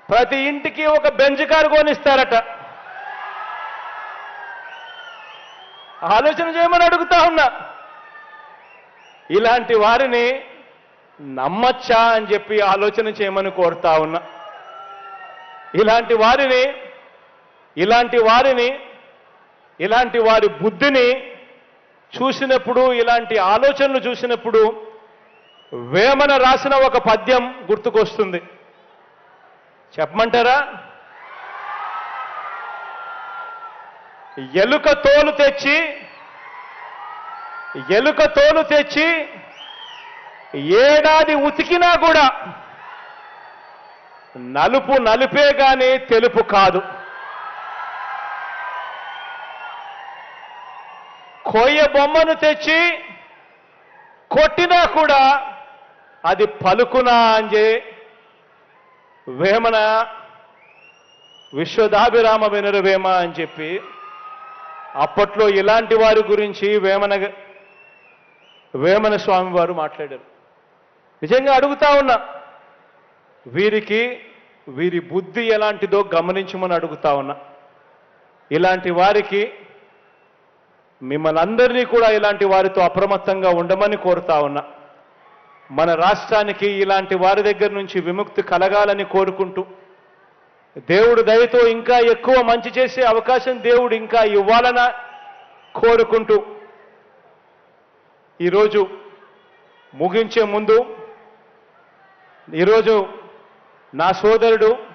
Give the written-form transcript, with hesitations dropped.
ప్రతి ఇంటికి ఒక బెంజ్ కారు కొనిస్తారట. ఆలోచన చేయమని అడుగుతా ఉన్నా. ఇలాంటి వారిని నమ్మచ్చా అని చెప్పి ఆలోచన చేయమని కోరుతా ఉన్నా. ఇలాంటి వారి బుద్ధిని చూసినప్పుడు, ఇలాంటి ఆలోచనలు చూసినప్పుడు వేమన రాసిన ఒక పద్యం గుర్తుకొస్తుంది. చెప్పమంటారా? ఎలుక తోలు తెచ్చి ఏడాది ఉతికినా కూడా నలుపు నలుపే గాని తెలుపు కాదు. కొయ్య బొమ్మను తెచ్చి కొట్టినా కూడా అది పలుకునా అంజే వేమన విశ్వదాభిరామ వినురవేమ అని చెప్పి అప్పట్లో ఇలాంటి వారి గురించి వేమన స్వామి వారు మాట్లాడారు. నిజంగా అడుగుతా ఉన్నా, వీరి బుద్ధి ఎలాంటిదో గమనించమని అడుగుతా ఉన్నా. ఇలాంటి వారికి మిమ్మల్ని అందరినీ కూడా ఇలాంటి వారితో అప్రమత్తంగా ఉండమని కోరుతా ఉన్నా. మన రాష్ట్రానికి ఇలాంటి వారి దగ్గర నుంచి విముక్తి కలగాలని కోరుకుంటూ, దేవుడు దయతో ఇంకా ఎక్కువ మంచి చేసే అవకాశం దేవుడు ఇంకా ఇవ్వాలని కోరుకుంటూ, ఈరోజు ముగించే ముందు, ఈరోజు నా సోదరుడు